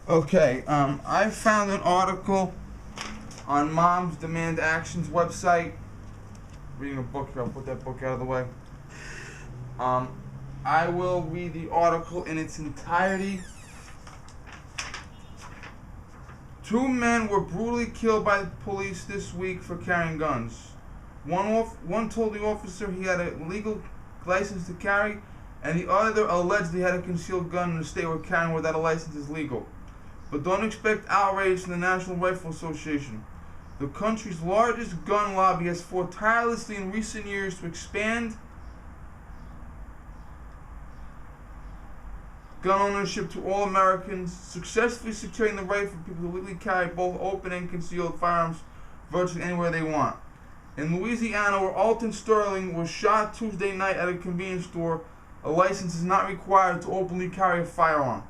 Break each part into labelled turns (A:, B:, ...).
A: Okay, I found an article on Moms Demand Action's website. Reading a book here, I'll put that book out of the way. I will read the article in its entirety. 2 men were brutally killed by the police this week for carrying guns. One told the officer he had a legal license to carry, and the other allegedly had a concealed gun in the state where carrying without a license is legal. But don't expect outrage from the National Rifle Association. The country's largest gun lobby has fought tirelessly in recent years to expand gun ownership to all Americans, successfully securing the right for people to legally carry both open and concealed firearms virtually anywhere they want. In Louisiana, where Alton was shot Tuesday night at a convenience store, a license is not required to openly carry a firearm.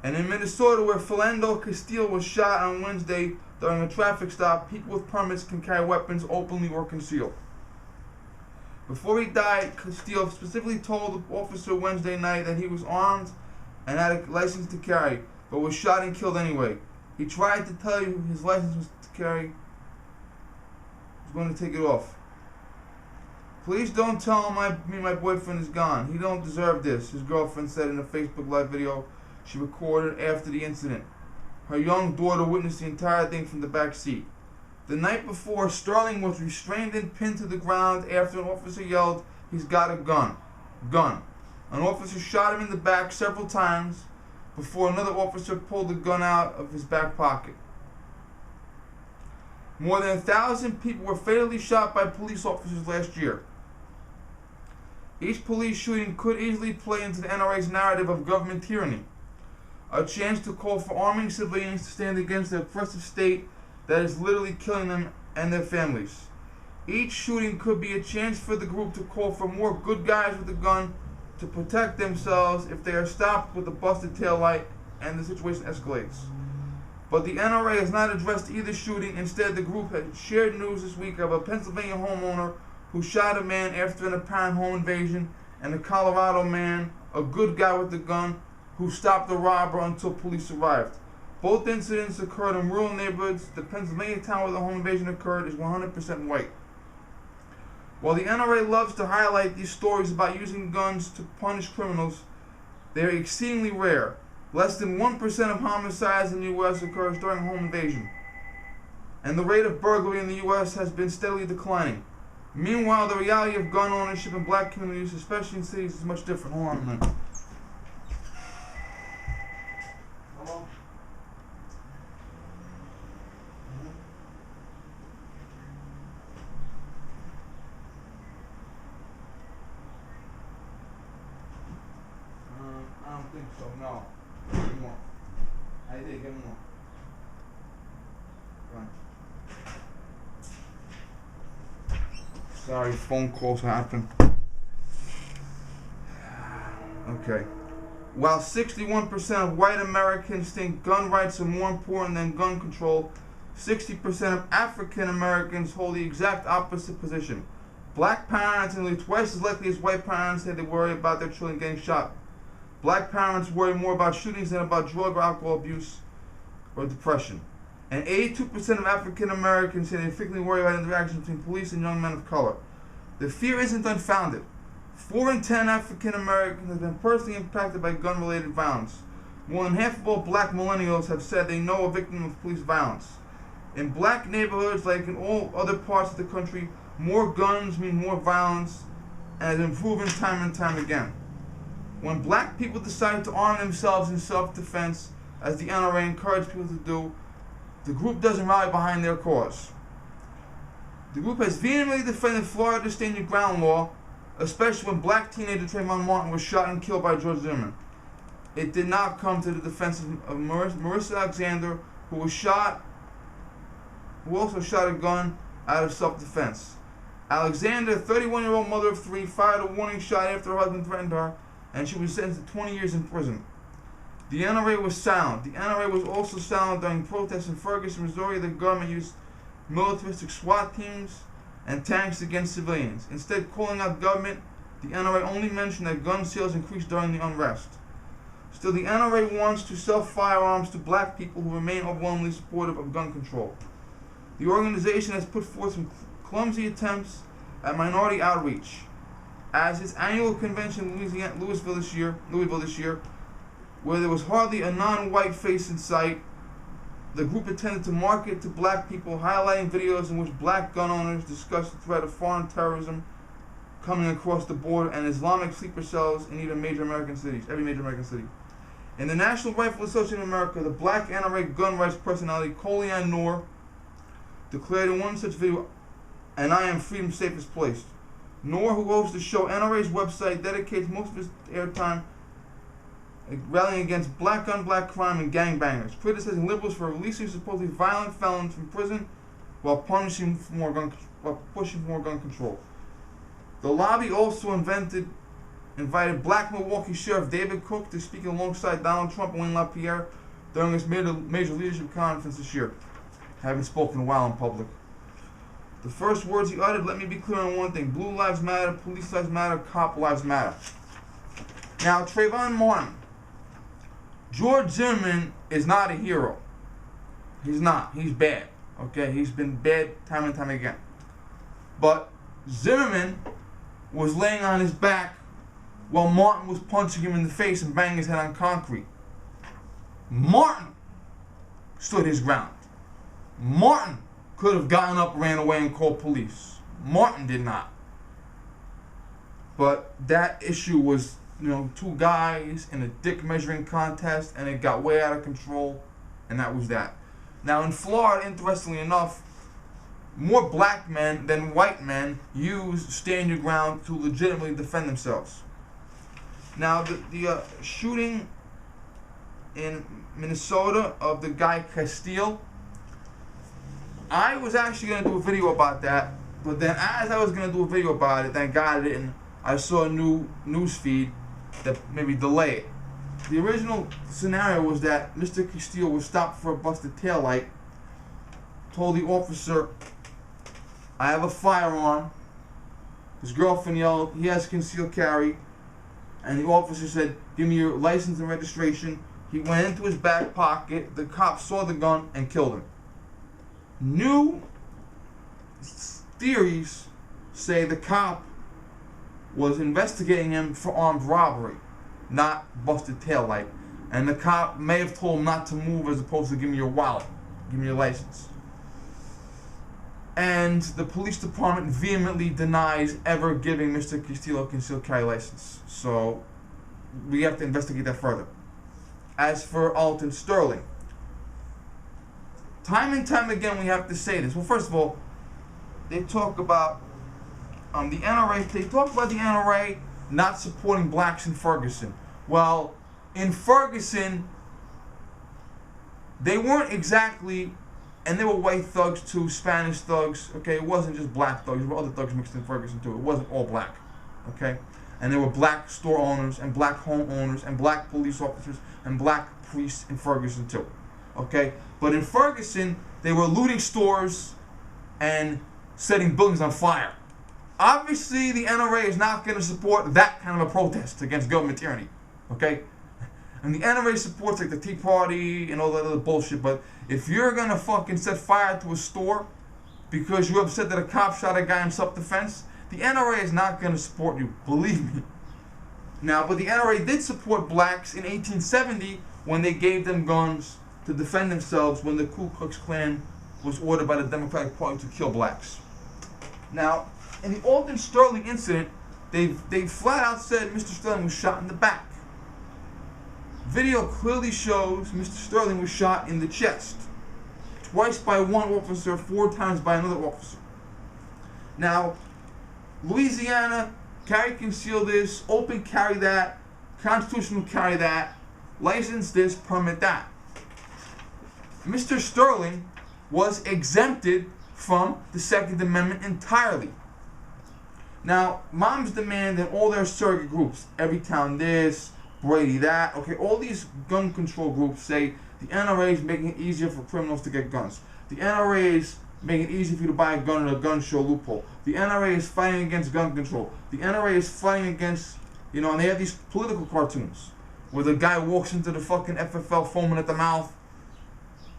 A: And in Minnesota, where Philando Castile was shot on Wednesday during a traffic stop, people with permits can carry weapons openly or concealed. Before he died, Castile specifically told the officer Wednesday night that he was armed and had a license to carry, but was shot and killed anyway. He tried to tell you his license was to carry. He was going to take it off. Please don't tell him my boyfriend is gone. He don't deserve this, his girlfriend said in a Facebook Live video she recorded after the incident. Her young daughter witnessed the entire thing from the back seat. The night before, Sterling was restrained and pinned to the ground after an officer yelled, "He's got a gun. Gun." An officer shot him in the back several times before another officer pulled the gun out of his back pocket. More than 1,000 people were fatally shot by police officers last year. Each police shooting could easily play into the NRA's narrative of government tyranny, a chance to call for arming civilians to stand against the oppressive state that is literally killing them and their families. Each shooting could be a chance for the group to call for more good guys with a gun to protect themselves if they are stopped with a busted taillight and the situation escalates. But the NRA has not addressed either shooting. Instead, the group had shared news this week of a Pennsylvania homeowner who shot a man after an apparent home invasion, and a Colorado man, a good guy with a gun, who stopped the robber until police arrived. Both incidents occurred in rural neighborhoods. The Pennsylvania town where the home invasion occurred is 100% white. While the NRA loves to highlight these stories about using guns to punish criminals, they are exceedingly rare. Less than 1% of homicides in the U.S. occurs during a home invasion, and the rate of burglary in the U.S. has been steadily declining. Meanwhile, the reality of gun ownership in black communities, especially in cities, is much different. Hold on a minute. Hello? I don't think so, no. Give me more. I did, give me more. Right. Sorry, phone calls happen. Okay. While 61% of white Americans think gun rights are more important than gun control, 60% of African Americans hold the exact opposite position. Black parents are nearly twice as likely as white parents say they worry about their children getting shot. Black parents worry more about shootings than about drug or alcohol abuse or depression. And 82% of African Americans say they frequently worry about interactions between police and young men of color. The fear isn't unfounded. 4 in 10 African Americans have been personally impacted by gun-related violence. More than half of all black millennials have said they know a victim of police violence. In black neighborhoods, like in all other parts of the country, more guns mean more violence, and has been proven time and time again. When black people decide to arm themselves in self-defense, as the NRA encourages people to do, the group doesn't rally behind their cause. The group has vehemently defended Florida's stand your ground law, especially when black teenager Trayvon Martin was shot and killed by George Zimmerman. It did not come to the defense of Marissa Alexander, who also shot a gun out of self-defense. Alexander, a 31-year-old mother of 3, fired a warning shot after her husband threatened her, and she was sentenced to 20 years in prison. The NRA was silent. The NRA was also silent during protests in Ferguson, Missouri. The government used militaristic SWAT teams and tanks against civilians. Instead, calling out government, the NRA only mentioned that gun sales increased during the unrest. Still, the NRA wants to sell firearms to black people who remain overwhelmingly supportive of gun control. The organization has put forth some clumsy attempts at minority outreach. As its annual convention in Louisville this year, where there was hardly a non-white face in sight, the group intended to market to black people, highlighting videos in which black gun owners discussed the threat of foreign terrorism coming across the border and Islamic sleeper cells in every major American city. In the National Rifle Association of America, the black NRA gun rights personality Colianne Noor declared in one such video, "And I am freedom's safest place." Noor, who hosts the show NRA's website, dedicates most of his airtime rallying against black on black crime and gangbangers, criticizing liberals for releasing supposedly violent felons from prison while pushing for more gun control. The lobby also invited black Milwaukee Sheriff David Cook to speak alongside Donald Trump and Wayne LaPierre during his major leadership conference this year. Haven't spoken in a while in public. The first words he uttered, "Let me be clear on one thing. Blue lives matter, police lives matter, cop lives matter." Now, Trayvon Martin. George Zimmerman is not a hero. He's not. He's bad. Okay? He's been bad time and time again. But Zimmerman was laying on his back while Martin was punching him in the face and banging his head on concrete. Martin stood his ground. Martin could have gotten up, ran away, and called police. Martin did not. But that issue was, two guys in a dick measuring contest, and it got way out of control, and that was that. Now in Florida, interestingly enough, more black men than white men use stand your ground to legitimately defend themselves. Now the shooting in Minnesota of the guy Castile, I was actually going to do a video about that, but then as I was going to do a video about it, thank God I didn't, I saw a new news feed that maybe delay it. The original scenario was that Mr. Castile was stopped for a busted taillight, told the officer, "I have a firearm." His girlfriend yelled, "He has concealed carry." And the officer said, "Give me your license and registration." He went into his back pocket. The cop saw the gun and killed him. New theories say the cop was investigating him for armed robbery, not busted taillight. And the cop may have told him not to move as opposed to "Give me your wallet, give me your license." And the police department vehemently denies ever giving Mr. Castillo a concealed carry license. So we have to investigate that further. As for Alton Sterling, time and time again we have to say this. Well, first of all, they talk about the NRA. They talk about the NRA not supporting blacks in Ferguson. Well, in Ferguson, they weren't exactly. And they were white thugs too, Spanish thugs, okay? It wasn't just black thugs. There were other thugs mixed in Ferguson too. It wasn't all black, okay? And there were black store owners and black home owners and black police officers and black priests in Ferguson too, okay? But in Ferguson, they were looting stores and setting buildings on fire. Obviously, the NRA is not going to support that kind of a protest against government tyranny, okay? And the NRA supports like the Tea Party and all that other bullshit, but if you're gonna fucking set fire to a store because you're upset that a cop shot a guy in self-defense, the NRA is not gonna support you, believe me. Now, but the NRA did support blacks in 1870 when they gave them guns to defend themselves when the Ku Klux Klan was ordered by the Democratic Party to kill blacks. Now, in the Alton Sterling incident, they flat out said Mr. Sterling was shot in the back. Video clearly shows Mr. Sterling was shot in the chest. Twice by one officer, 4 times by another officer. Now, Louisiana, carry conceal this, open carry that, constitutional carry that, license this, permit that. Mr. Sterling was exempted from the Second Amendment entirely. Now, moms demand that all their surrogate groups, Every Town This, Brady that, okay, all these gun control groups say the NRA is making it easier for criminals to get guns. The NRA is making it easy for you to buy a gun at a gun show loophole. The NRA is fighting against gun control. The NRA is fighting against, and they have these political cartoons. where the guy walks into the fucking FFL foaming at the mouth.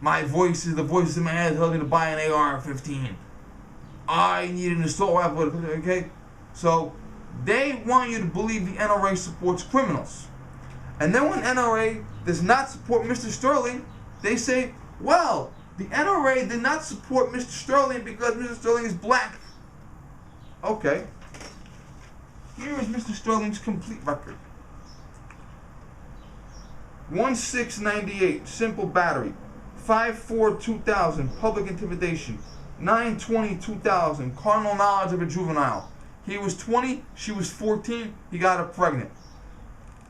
A: My voice is the voice in my head telling me to buy an AR-15. I need an assault rifle. Okay, so they want you to believe the NRA supports criminals, and then when NRA does not support Mr. Sterling, they say, well, the NRA did not support Mr. Sterling because Mr. Sterling is black. Okay. Here is Mr. Sterling's complete record. 1698, simple battery. 5/4/2000, public intimidation. 9/20/2000, carnal knowledge of a juvenile. He was 20, she was 14, he got her pregnant.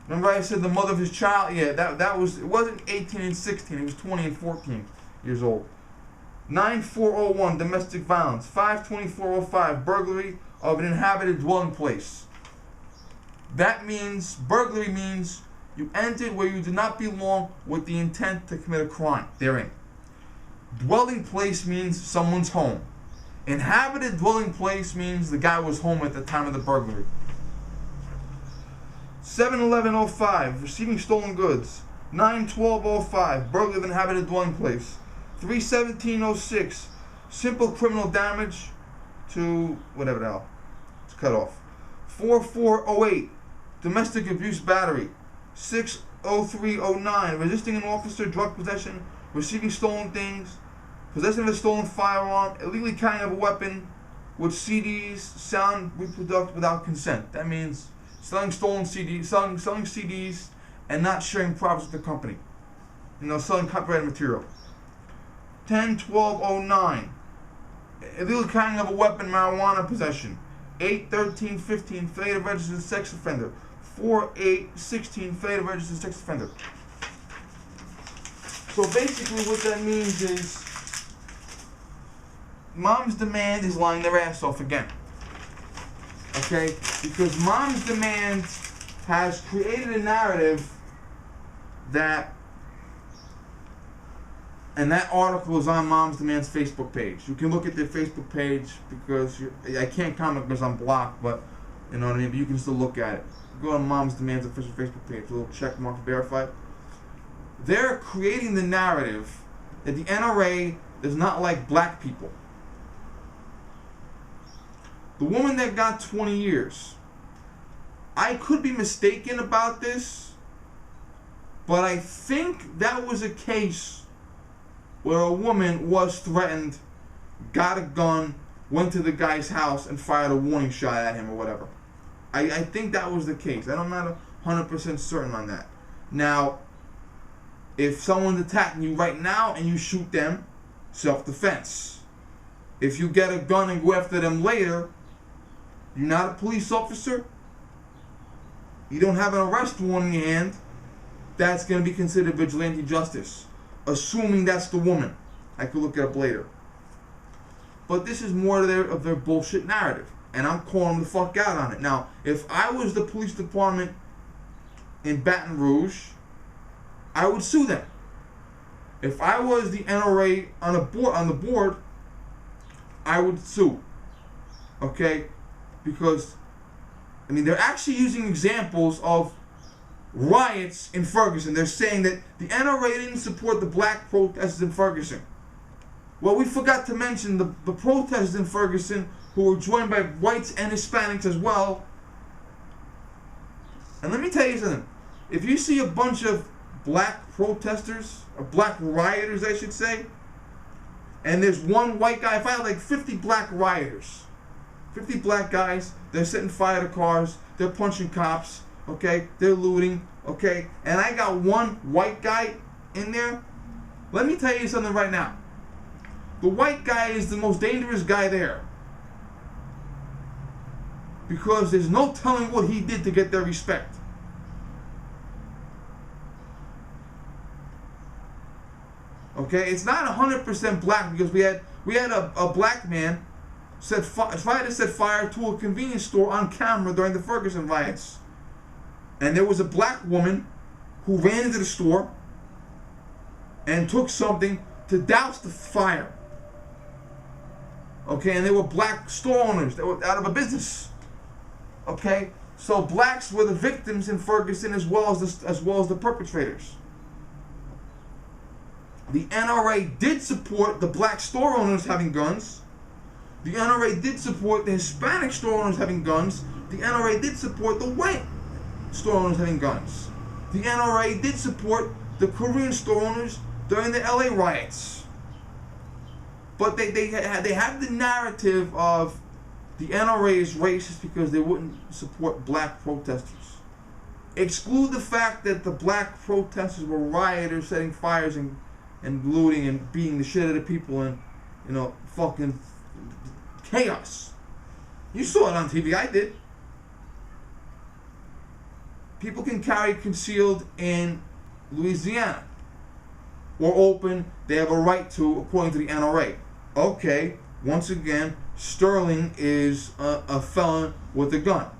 A: Remember I said the mother of his child? Yeah, that was, it wasn't 18 and 16, it was 20 and 14 years old. 9/4/01, domestic violence. 5/24/05, burglary of an inhabited dwelling place. That means, burglary means you entered where you did not belong with the intent to commit a crime therein. Dwelling place means someone's home. Inhabited dwelling place means the guy was home at the time of the burglary. 7/11/05, receiving stolen goods. 9/12/05, burglary of inhabited dwelling place. 3/17/06, simple criminal damage to whatever the hell. It's cut off. 4/4/08, domestic abuse battery. 6/03/09, resisting an officer, drug possession, receiving stolen things, possession of a stolen firearm, illegally carrying of a weapon, with CDs, sound reproduced without consent. That means selling stolen CDs, selling CDs, and not sharing profits with the company. Selling copyrighted material. 10/12/09, illegal carrying of a weapon, marijuana possession. 8/13/15, failure to register as a sex offender. 4/8/16, failure to register as a sex offender. So basically what that means is Mom's Demand is lying their ass off again. Okay? Because Mom's Demand has created a narrative that, and that article is on Mom's Demand's Facebook page. You can look at their Facebook page because I can't comment because I'm blocked, but you know what I mean? But you can still look at it. Go on Mom's Demand's official Facebook page, a little check mark verified. They're creating the narrative that the NRA does not like black people. The woman that got 20 years, I could be mistaken about this, but I think that was a case where a woman was threatened, got a gun, went to the guy's house and fired a warning shot at him or whatever. I think that was the case. I'm not 100% certain on that. Now, if someone's attacking you right now and you shoot them, self-defense. If you get a gun and go after them later, you're not a police officer, you don't have an arrest warrant in your hand, that's going to be considered vigilante justice. Assuming that's the woman. I could look it up later. But this is more of their bullshit narrative. And I'm calling the fuck out on it. Now, if I was the police department in Baton Rouge, I would sue them. If I was the NRA on the board, I would sue. Okay? Because, they're actually using examples of riots in Ferguson. They're saying that the NRA didn't support the black protesters in Ferguson. Well, we forgot to mention the protesters in Ferguson who were joined by whites and Hispanics as well. And let me tell you something. If you see a bunch of black protesters, or black rioters I should say, and there's one white guy, if I had like 50 black rioters, 50 black guys, they're setting fire to cars, they're punching cops, okay, they're looting, okay, and I got one white guy in there, let me tell you something right now. The white guy is the most dangerous guy there. Because there's no telling what he did to get their respect. Okay, it's not 100% black because we had a black man tried to set fire to a convenience store on camera during the Ferguson riots. And there was a black woman who ran into the store and took something to douse the fire. Okay, and they were black store owners that were out of a business. Okay, So blacks were the victims in Ferguson as well as the perpetrators. The NRA did support the black store owners having guns. The NRA did support the Hispanic store owners having guns. The NRA did support the white store owners having guns. The NRA did support the Korean store owners during the LA riots. But they have the narrative of the NRA is racist because they wouldn't support black protesters. Exclude the fact that the black protesters were rioters, setting fires and looting and beating the shit out of people and, fucking chaos. You saw it on TV. I did. People can carry concealed in Louisiana or open. They have a right to, according to the NRA. Okay, once again, Sterling is a felon with a gun.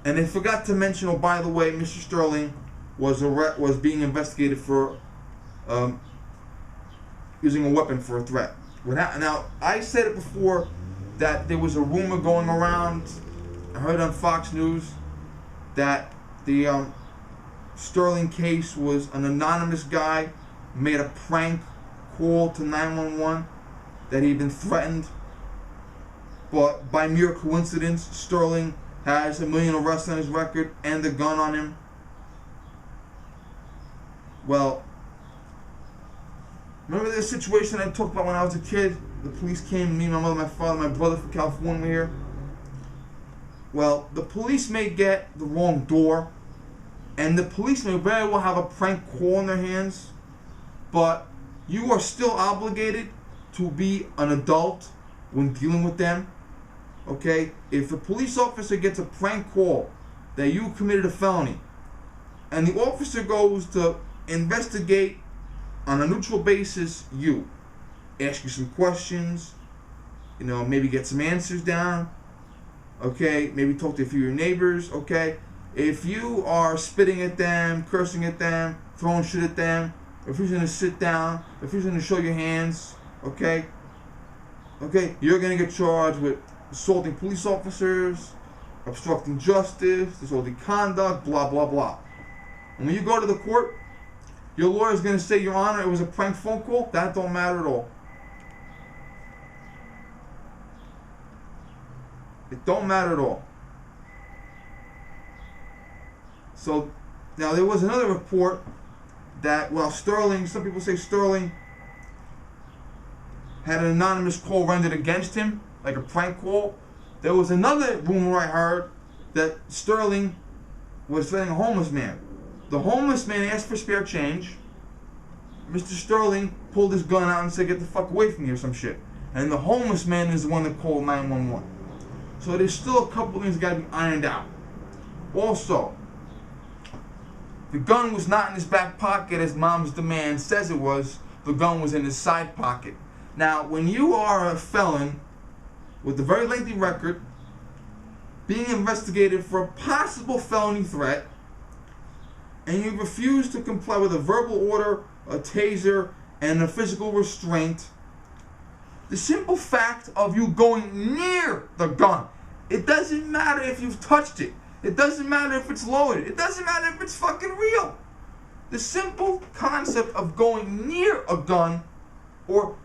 A: And they forgot to mention, oh, by the way, Mr. Sterling was being investigated for using a weapon for a threat. Now, I said it before that there was a rumor going around, I heard on Fox News, that the Sterling case was an anonymous guy made a prank call to 911, that he'd been threatened. But by mere coincidence, Sterling has 1 million arrests on his record and the gun on him. Well, remember the situation I talked about when I was a kid? The police came, me, my mother, my father, my brother from California were here. Well, the police may get the wrong door, and the police may very well have a prank call in their hands, but you are still obligated to be an adult when dealing with them. Okay? If a police officer gets a prank call that you committed a felony, and the officer goes to investigate on a neutral basis, ask you some questions, maybe get some answers down, okay, maybe talk to a few of your neighbors, okay. If you are spitting at them, cursing at them, throwing shit at them, if you're gonna sit down, if you're gonna show your hands, okay, you're gonna get charged with assaulting police officers, obstructing justice, disorderly conduct, blah blah blah. And when you go to the court, your lawyer's gonna say, Your Honor, it was a prank phone call. That don't matter at all. It don't matter at all. So now there was another report that some people say Sterling had an anonymous call rendered against him, like a prank call. There was another rumor I heard that Sterling was threatening a homeless man. The homeless man asked for spare change. Mr. Sterling pulled his gun out and said, "Get the fuck away from me," or some shit. And the homeless man is the one that called 911. So there's still a couple things that got to be ironed out. Also, the gun was not in his back pocket as mom's demand says it was. The gun was in his side pocket. Now, when you are a felon with a very lengthy record, being investigated for a possible felony threat, and you refuse to comply with a verbal order, a taser, and a physical restraint, the simple fact of you going near the gun, it doesn't matter if you've touched it. It doesn't matter if it's loaded. It doesn't matter if it's fucking real. The simple concept of going near a gun or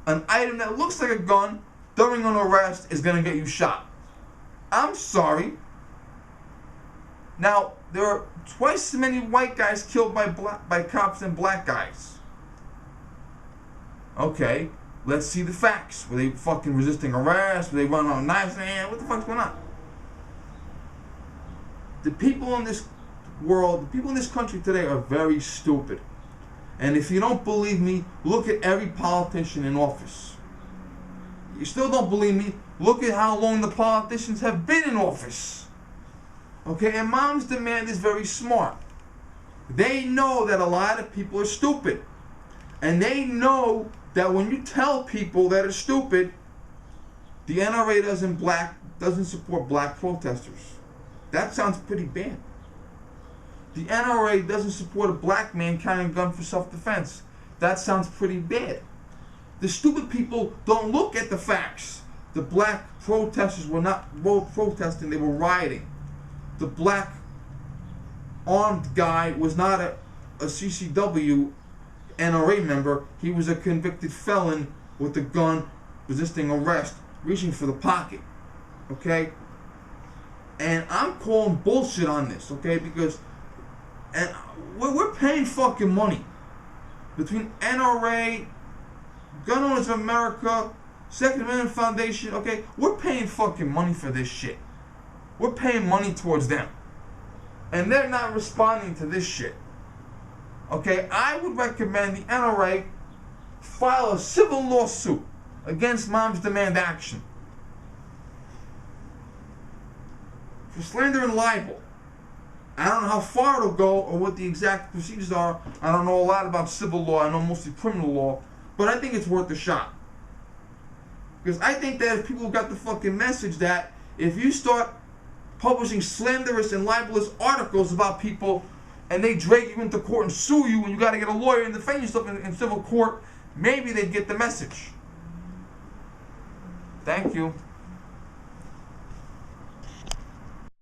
A: an item that looks like a gun during an arrest is going to get you shot. I'm sorry. Now, there are twice as many white guys killed by cops than black guys. Okay, let's see the facts. Were they fucking resisting arrest? Were they running around knives in their hand? What the fuck's going on? The people in this world, the people in this country today are very stupid. And if you don't believe me, look at every politician in office. You still don't believe me? Look at how long the politicians have been in office. Okay, and mom's demand is very smart. They know that a lot of people are stupid. And they know that when you tell people that are stupid, the NRA doesn't support black protesters. That sounds pretty bad. The NRA doesn't support a black man carrying a gun for self-defense. That sounds pretty bad. The stupid people don't look at the facts. The black protesters were not protesting, they were rioting. the black armed guy was not a CCW NRA member. He was a convicted felon with a gun, resisting arrest, reaching for the pocket. Okay? And I'm calling bullshit on this, okay? Because we're paying fucking money. Between NRA, Gun Owners of America, Second Amendment Foundation, okay? We're paying fucking money for this shit. We're paying money towards them. And they're not responding to this shit. Okay? I would recommend the NRA file a civil lawsuit against Moms Demand Action for slander and libel. I don't know how far it'll go or what the exact procedures are. I don't know a lot about civil law. I know mostly criminal law. But I think it's worth a shot. Because I think that if people got the fucking message that if you start publishing slanderous and libelous articles about people and they drag you into court and sue you and you got to get a lawyer and defend yourself in civil court, maybe they'd get the message. Thank you.